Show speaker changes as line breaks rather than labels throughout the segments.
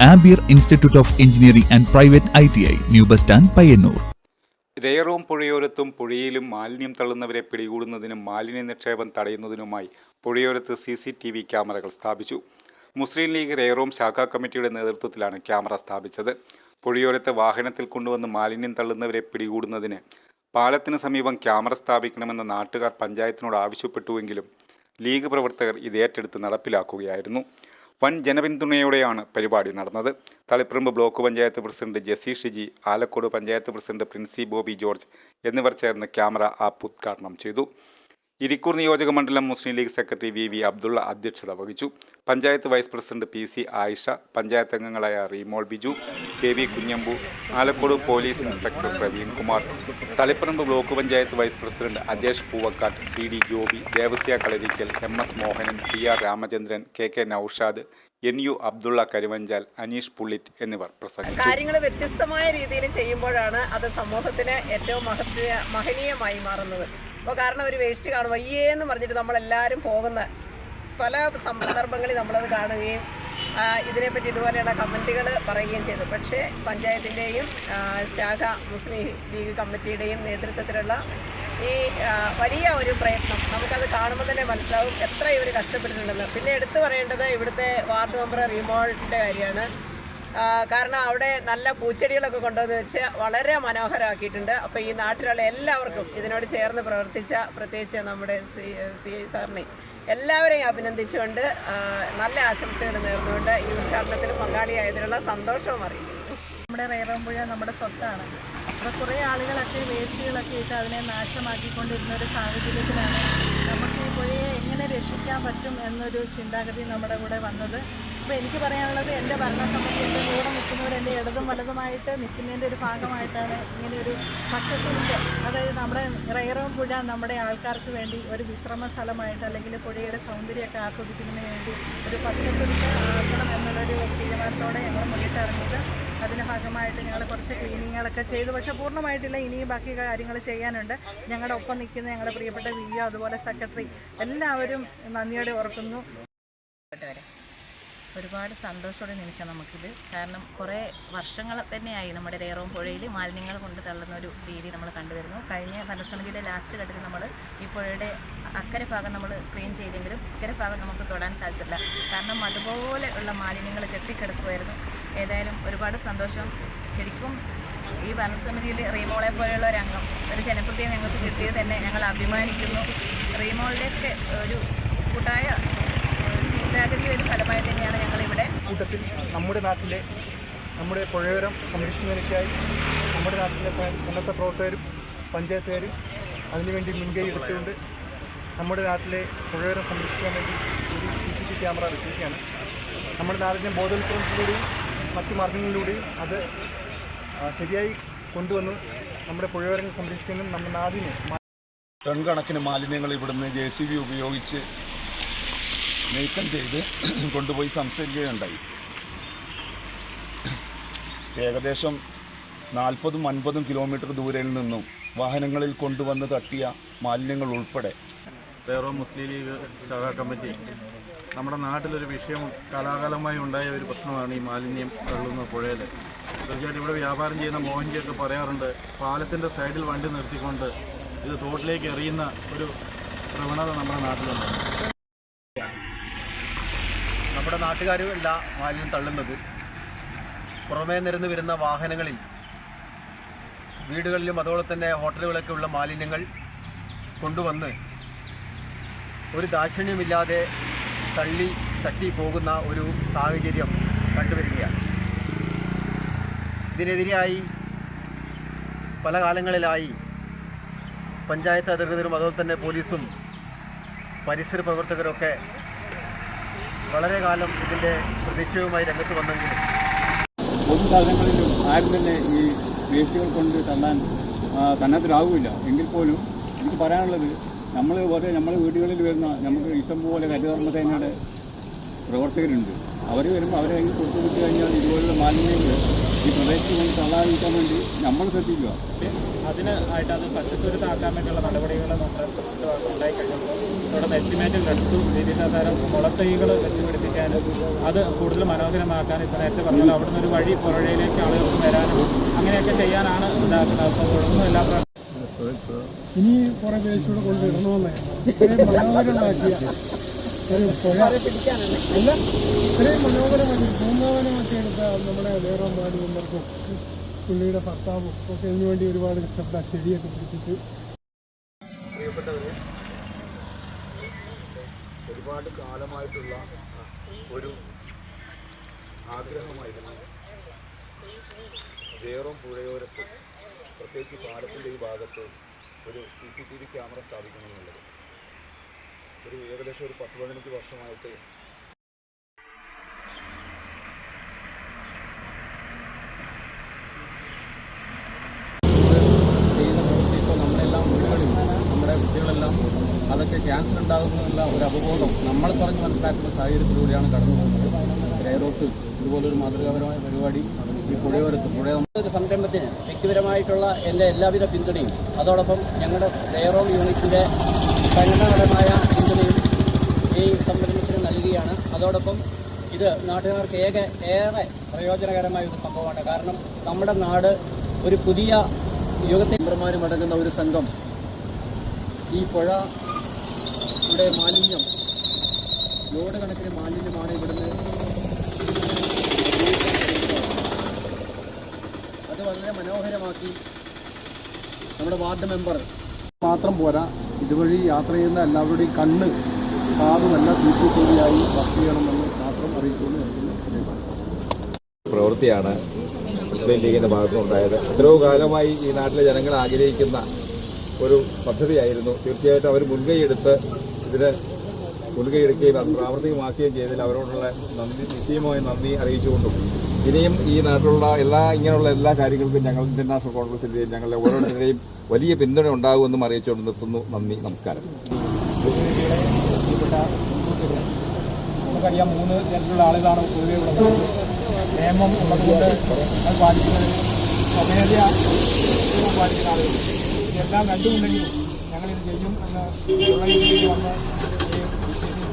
Ampere institute of engineering and private ITI, new bus stand, Payyanur.
രേറോം പുഴയോരത്തും പുഴയിലും മാലിന്യം തള്ളുന്നവരെ പിടികൂടുന്നതിനും മാലിന്യ നിക്ഷേപം തടയുന്നതിനുമായി പുഴയോരത്ത് CCTV ക്യാമറകൾ സ്ഥാപിച്ചു. മുസ്ലിം ലീഗ് രേറോം ശാഖാ കമ്മിറ്റിയുടെ നേതൃത്വത്തിലാണ് ക്യാമറ സ്ഥാപിച്ചത്. പുഴയോരത്ത് വാഹനത്തിൽ കൊണ്ടുവന്ന് മാലിന്യം തള്ളുന്നവരെ പിടികൂടുന്നതിന് പാലത്തിന് സമീപം ക്യാമറ സ്ഥാപിക്കണമെന്ന് നാട്ടുകാർ പഞ്ചായത്തിനോട് ആവശ്യപ്പെട്ടുവെങ്കിലും ലീഗ് പ്രവർത്തകർ ഇത് ഏറ്റെടുത്ത് നടപ്പിലാക്കുകയായിരുന്നു. വൻ ജനപിന്തുണയോടെയാണ് പരിപാടി നടന്നത്. Taliparamba block panchayat president Jessy Shiji, Alakode panchayat president Princy Bobby George എന്നിവർ ചേർന്ന് ക്യാമറ ആപ്പ് ഉദ്ഘാടനം ചെയ്തു. ഇരിക്കൂർ നിയോജക മണ്ഡലം മുസ്ലിം ലീഗ് സെക്രട്ടറി VV അബ്ദുള്ള അധ്യക്ഷത വഹിച്ചു. Panchayat vice president PC Ayisha, panchayat അംഗങ്ങളായ Reemol Biju, KV Kunhambu, Alakode police inspector Praveen Kumar, Taliparamba block panchayat vice president Ajesh Poovakkattu, CD Joby, Devasya Kalarikkal, MS Mohanan, PR Ramachandran, KK Noushad, NU Abdulla Karuvanchal, Aneesh പുള്ളിറ്റ് എന്നിവർ പ്രസംഗിച്ചു.
കാര്യങ്ങൾ വ്യത്യസ്തമായ രീതിയിൽ ചെയ്യുമ്പോഴാണ് അത് സമൂഹത്തിന് ഏറ്റവും മഹനീയമായി മാറുന്നത്. അപ്പോൾ കാരണം ഒരു വേസ്റ്റ് കാണുമ്പോൾ എന്ന് പറഞ്ഞിട്ട് നമ്മളെല്ലാവരും പോകുന്ന പല സന്ദർഭങ്ങളിൽ നമ്മളത് കാണുകയും ഇതിനെപ്പറ്റി ഇതുപോലെയുള്ള കമൻറ്റുകൾ പറയുകയും ചെയ്തു. പക്ഷേ പഞ്ചായത്തിൻ്റെയും ശാഖ മുസ്ലിം ലീഗ് കമ്മിറ്റിയുടെയും നേതൃത്വത്തിലുള്ള ഈ വലിയ ഒരു പ്രയത്നം നമുക്കത് കാണുമ്പോൾ തന്നെ മനസ്സിലാവും എത്ര ഇവർ കഷ്ടപ്പെട്ടിട്ടുണ്ടെന്ന്. പിന്നെ എടുത്തു പറയേണ്ടത് ഇവിടുത്തെ വാർഡ് മെമ്പർ റീമോളിൻ്റെ കാര്യമാണ്. കാരണം അവിടെ നല്ല പൂച്ചെടികളൊക്കെ കൊണ്ടുവന്ന് വെച്ച് വളരെ മനോഹരമാക്കിയിട്ടുണ്ട്. അപ്പോൾ ഈ നാട്ടിലുള്ള എല്ലാവർക്കും ഇതിനോട് ചേർന്ന് പ്രവർത്തിച്ച പ്രത്യേകിച്ച് നമ്മുടെ CI സാറിനെ എല്ലാവരെയും അഭിനന്ദിച്ചുകൊണ്ട് നല്ല ആശംസകൾ നേർന്നുകൊണ്ട് ഈ ഉദ്ഘാടനത്തിൽ പങ്കാളിയായതിനുള്ള സന്തോഷവും അറിയിക്കുന്നു.
നമ്മുടെ റേറോം പുഴ നമ്മുടെ സ്വത്താണ്. അപ്പോൾ കുറേ ആളുകളൊക്കെ വേസ്റ്റുകളൊക്കെ ഇട്ട് അതിനെ നാശമാക്കിക്കൊണ്ടിരുന്നൊരു സാഹചര്യത്തിലാണ് നമുക്ക് ഈ പുഴയെ എങ്ങനെ രക്ഷിക്കാൻ പറ്റും എന്നൊരു ചിന്താഗതി നമ്മുടെ കൂടെ വന്നത്. അപ്പോൾ എനിക്ക് പറയാനുള്ളത് എൻ്റെ ഭരണസമിതി എൻ്റെ കൂടെ നിൽക്കുന്നവർ എൻ്റെ ഇടതും വലതുമായിട്ട് നിൽക്കുന്നതിൻ്റെ ഒരു ഭാഗമായിട്ടാണ് ഇങ്ങനെയൊരു പച്ചത്തുരുത്ത്, അതായത് നമ്മുടെ റേറോം പുഴ നമ്മുടെ ആൾക്കാർക്ക് വേണ്ടി ഒരു വിശ്രമ സ്ഥലമായിട്ട് അല്ലെങ്കിൽ പുഴയുടെ സൗന്ദര്യമൊക്കെ ആസ്വദിക്കുന്നതിന് വേണ്ടി ഒരു പച്ചത്തുരുത്ത് ആക്കണം എന്നുള്ളൊരു തീരുമാനത്തോടെ ഞങ്ങൾ മുന്നിട്ടിറങ്ങിയത്. അതിൻ്റെ ഭാഗമായിട്ട് ഞങ്ങൾ കുറച്ച് ക്ലീനിങ്ങുകളൊക്കെ ചെയ്തു. പക്ഷേ പൂർണ്ണമായിട്ടില്ല, ഇനിയും ബാക്കി കാര്യങ്ങൾ ചെയ്യാനുണ്ട്. ഞങ്ങളുടെ ഒപ്പം നിൽക്കുന്ന ഞങ്ങളുടെ പ്രിയപ്പെട്ട VO അതുപോലെ സെക്രട്ടറി എല്ലാവരും നന്ദിയോടെ ഓർക്കുന്നു.
ഒരുപാട് സന്തോഷമുള്ള നിമിഷം നമുക്കിത്. കാരണം കുറേ വർഷങ്ങൾ തന്നെയായി നമ്മുടെ രേറോം പുഴയിൽ മാലിന്യങ്ങൾ കൊണ്ട് തള്ളുന്ന ഒരു രീതി നമ്മൾ കണ്ടുവരുന്നു. കഴിഞ്ഞ ഭരണസമിതിയുടെ ലാസ്റ്റ് ഘട്ടത്തിൽ നമ്മൾ ഈ പുഴയുടെ അക്കരെ ഭാഗം നമ്മൾ ക്ലീൻ ചെയ്തെങ്കിലും ഇക്കരെ ഭാഗം നമുക്ക് തൊടാൻ സാധിച്ചില്ല. കാരണം അതുപോലെ ഉള്ള മാലിന്യങ്ങൾ കെട്ടിക്കിടക്കുമായിരുന്നു. ഏതായാലും ഒരുപാട് സന്തോഷം. ശരിക്കും ഈ ഭരണസമിതിയിൽ റീമോളെ പോലെയുള്ള ഒരു അംഗം, ഒരു ജനപ്രതിയെ ഞങ്ങൾക്ക് കിട്ടിയത് തന്നെ ഞങ്ങൾ അഭിമാനിക്കുന്നു. റീമോളുടെയൊക്കെ ഒരു കൂട്ടായ ചിന്താഗതിയുടെ ഒരു ഫലമായിട്ട് തന്നെയാണ് ഞങ്ങളിവിടെ
കൂട്ടത്തിൽ നമ്മുടെ നാട്ടിലെ നമ്മുടെ പുഴയോരം സംരക്ഷിക്കുന്നതിനായി നമ്മുടെ നാട്ടിലെ സന്നദ്ധ പ്രവർത്തകരും പഞ്ചായത്തുകാരും അതിനുവേണ്ടി മുൻകൈ എടുത്തുകൊണ്ട് നമ്മുടെ നാട്ടിലെ പുഴയോരം സംരക്ഷിക്കാൻ വേണ്ടി ഒരു CCTV ക്യാമറ വെച്ചിരിക്കുകയാണ്. നമ്മുടെ നാടിനെ ബോധവൽക്കരണത്തിലൂടെയും മറ്റു മാർഗങ്ങളിലൂടെയും അത് ശരിയായി കൊണ്ടുവന്ന് നമ്മുടെ പുഴയോരങ്ങൾ സംരക്ഷിക്കുന്നതും നമ്മുടെ നാടിനെ
ടൺ കണക്കിന് മാലിന്യങ്ങൾ ഇവിടുന്ന് JCB ഉപയോഗിച്ച് നീക്കം ചെയ്ത് കൊണ്ടുപോയി സംസ്കരിക്കുകയുണ്ടായി. ഏകദേശം 40-50 കിലോമീറ്റർ ദൂരയിൽ നിന്നും വാഹനങ്ങളിൽ കൊണ്ടുവന്ന് തട്ടിയ മാലിന്യങ്ങൾ ഉൾപ്പെടെ
രേറോം മുസ്ലിം ലീഗ് ശാഖാ കമ്മിറ്റി നമ്മുടെ നാട്ടിലൊരു വിഷയം കാലാകാലമായി ഉണ്ടായ ഒരു പ്രശ്നമാണ് ഈ മാലിന്യം തള്ളുന്ന പുഴയിൽ. തീർച്ചയായിട്ടും ഇവിടെ വ്യാപാരം ചെയ്യുന്ന മോഹൻജിയൊക്കെ പറയാറുണ്ട്, പാലത്തിൻ്റെ സൈഡിൽ വണ്ടി നിർത്തിക്കൊണ്ട് ഇത് തോട്ടിലേക്ക് എറിയുന്ന ഒരു പ്രവണത നമ്മുടെ നാട്ടിലുണ്ട്.
നമ്മുടെ നാട്ടുകാരുമല്ല മാലിന്യം തള്ളുന്നത്. പുറമേ നിരന്ന് വരുന്ന വാഹനങ്ങളിൽ, വീടുകളിലും അതുപോലെ തന്നെ ഹോട്ടലുകളൊക്കെ ഉള്ള മാലിന്യങ്ങൾ കൊണ്ടുവന്ന് ഒരു ദാക്ഷിണ്യമില്ലാതെ തട്ടി പോകുന്ന ഒരു സാഹചര്യം കണ്ടുവരികയാണ്. ഇതിനെതിരെയായി പല കാലങ്ങളിലായി പഞ്ചായത്ത് അധികൃതരും അതുപോലെ തന്നെ പോലീസും പരിസര പ്രവർത്തകരൊക്കെ വളരെ കാലം ഇതിൻ്റെ പ്രതിഷേധവുമായി രംഗത്ത് വന്നെങ്കിലും
പൊതുസ്ഥലങ്ങളിലും ആരും തന്നെ ഈ വേസ്റ്റുകൾ കൊണ്ട് തള്ളാൻ സന്നദ്ധരാകില്ല. എങ്കിൽ പോലും എനിക്ക് പറയാനുള്ളത്, നമ്മളെ വീടുകളിൽ വരുന്ന നമുക്ക് ഇഷ്ടംപോലെ ഹരിതകർമ്മസേനയുടെ പ്രവർത്തകരുണ്ട്. അവർ വരുമ്പോൾ അവരെ കൊടുത്തു വിട്ട് കഴിഞ്ഞാൽ ഇതുപോലുള്ള മാലിന്യങ്ങൾ ഈ പ്രദേശത്ത് കൊണ്ട് തള്ളാതിരിക്കാൻ വേണ്ടി നമ്മൾ ശ്രദ്ധിക്കുക.
അതിനായിട്ട് അത് പച്ചത്തുരുത്താക്കാൻ വേണ്ടിയുള്ള നടപടികൾ നമ്മുടെ ഉണ്ടായി കഴിഞ്ഞപ്പോൾ തുടർന്ന് എസ്റ്റിമേറ്റുകൾ എടുത്തു. വിവിധ തരം കുളത്തൈകൾ വെച്ചുപിടിപ്പിക്കാനും അത് കൂടുതൽ മനോഹരമാക്കാനും ഇപ്പോൾ നേരത്തെ പറഞ്ഞാൽ അവിടെ നിന്ന് ഒരു വഴി പുഴയിലേക്ക് ആളുകൾക്ക് വരാനും അങ്ങനെയൊക്കെ ചെയ്യാനാണ് ഉണ്ടാക്കുന്നത്. അപ്പോൾ തുടർന്നും എല്ലാ
ഇനി കുറേ വേസ്റ്റുകൾ കൊണ്ടിടണമെന്നേ മനോഹരമാക്കിയ ഒരു പുഴ അല്ല ഇത്രയും മനോഹരമാക്കി പൂങ്കാവനമാക്കി എടുത്ത നമ്മുടെ വേറെ മാധ്യമങ്ങൾക്കും പുള്ളിയുടെ ഭർത്താവും ഒക്കെ ഇതിനു വേണ്ടി ഒരുപാട് കഷ്ടപ്പെട്ട ചെടിയൊക്കെ പിടിപ്പിച്ച്.
പ്രിയപ്പെട്ടവരെ, ഒരുപാട് കാലമായിട്ടുള്ള ഒരു ആഗ്രഹമായിരുന്നു ജയറോം പുഴയോരത്ത്, പ്രത്യേകിച്ച് പാലത്തിൻ്റെ ഈ ഭാഗത്ത് ഒരു CCTV ക്യാമറ സ്ഥാപിക്കണമെന്നുള്ളത്. ഏകദേശം ഒരു 10-15 വർഷമായിട്ട്
നമ്മുടെ കുട്ടികളെല്ലാം അതൊക്കെ ക്യാൻസർ ഉണ്ടാകുന്നതിനുള്ള ഒരു അവബോധം നമ്മൾ പറഞ്ഞ് മനസ്സിലാക്കുന്ന സാഹചര്യത്തിലൂടെയാണ് കടന്നു പോകുന്നത്. കയറോത്ത് ഇതുപോലൊരു മാതൃകാപരമായ പരിപാടി ഈ പുഴയോരത്ത്
ഒരു സംരംഭത്തിന് വ്യക്തിപരമായിട്ടുള്ള എൻ്റെ എല്ലാവിധ പിന്തുണയും അതോടൊപ്പം ഞങ്ങളുടെ കയറോം യൂണിറ്റിൻ്റെ സംഘടനാപരമായ പിന്തുണയും ഈ സംരംഭത്തിന് നൽകുകയാണ്. അതോടൊപ്പം ഇത് നാട്ടുകാർക്ക് ഏറെ പ്രയോജനകരമായ ഒരു സംഭവമാണ്. കാരണം നമ്മുടെ നാട് ഒരു പുതിയ യുഗത്തിൽ
മെമ്പർമാരും അടങ്ങുന്ന ഒരു സംഘം ഈ പുഴയുടെ മാലിന്യം, ലോഡ് കണക്കിന് മാലിന്യമാണ് ഇവിടുന്ന്. അത് വളരെ മനോഹരമാക്കി നമ്മുടെ വാർഡ് മെമ്പർ മാത്രം പോരാ, ഇതുവഴി യാത്ര ചെയ്യുന്ന എല്ലാവരുടെയും കണ്ണ് കാതുമല്ല CCTV ആയി വർക്ക് ചെയ്യണമെന്ന് മാത്രം അറിയിച്ചുകൊണ്ട്
പ്രവൃത്തിയാണ് മുസ്ലിം ലീഗിൻ്റെ ഭാഗത്തുനിന്നുണ്ടായത്. എത്രയോ കാലമായി ഈ നാട്ടിലെ ജനങ്ങൾ ആഗ്രഹിക്കുന്ന ഒരു പദ്ധതിയായിരുന്നു. തീർച്ചയായിട്ടും അവർ മുൻകൈയെടുത്ത് ഇതിന് മുൻകൈയെടുക്കുകയും അത് പ്രാവർത്തികമാക്കുകയും ചെയ്തതിൽ അവരോടുള്ള നിശ്ചയമായ നന്ദി അറിയിച്ചുകൊണ്ടും ഇനിയും ഈ നാട്ടിലുള്ള ഇങ്ങനെയുള്ള എല്ലാ കാര്യങ്ങൾക്കും ഞങ്ങൾ ഇന്ത്യൻ നാഷണൽ കോൺഗ്രസിൻ്റെയും ഞങ്ങളുടെ ഓരോരുത്തരുടെയും വലിയ പിന്തുണ ഉണ്ടാകുമെന്നും അറിയിച്ചുകൊണ്ട് നിർത്തുന്നു. നന്ദി, നമസ്കാരം.
നമുക്കറിയാം 3 തരത്തിലുള്ള ആളുകളാണ് പൊതുവെ ഉള്ളത്. നിയമം ഉള്ളതുകൊണ്ട് അത് പാലിക്കുന്നത് സ്വമേധയ പാലിക്കുന്ന ആളുകൾ. ഇതെല്ലാം കണ്ടുകൊണ്ടെങ്കിലും ഞങ്ങളിത് ചെയ്യും എന്നുള്ള രീതിയിൽ വന്ന്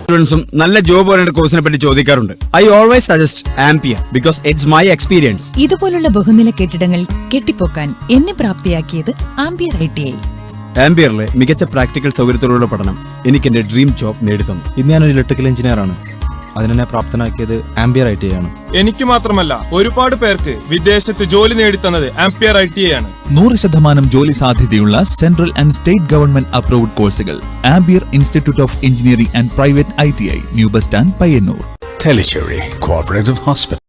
സ്റ്റുഡൻസും നല്ല ജോബ് ഓറിയന്റഡ് കോഴ്സിനെ പറ്റി ചോദിക്കാറുണ്ട്. I always suggest ampere because it's my experience.
ഇതുപോലുള്ള ബഹുനില കെട്ടിടങ്ങൾ കെട്ടിപ്പൊക്കാൻ എന്നെ പ്രാപ്തിയാക്കിയത് ആംപിയർ ITI.
ആംപിയറിലെ മികച്ച പ്രാക്ടിക്കൽ സൗകര്യത്തോടുള്ള പഠനം എനിക്ക് എന്റെ ഡ്രീം ജോബ് നേടിത്തന്നു. ഇന്ന് ഞാനൊരു ഇലക്ട്രിക്കൽ എഞ്ചിനീയർ ആണ്. അതിനെ പ്രാപ്തനാക്കിയത് ആംപിയർ ITI ആണ്.
എനിക്ക് മാത്രമല്ല, ഒരുപാട് പേർക്ക് വിദേശത്ത് ജോലി നേടിത്തന്നത് ആംപിയർ ITI ആണ്.
100% ജോലി സാധ്യതയുള്ള central and state government approved കോഴ്സുകൾ. Ampere institute of engineering and private ITI, new bus stand, Payyanur.
Tellicherry Cooperative Hospital.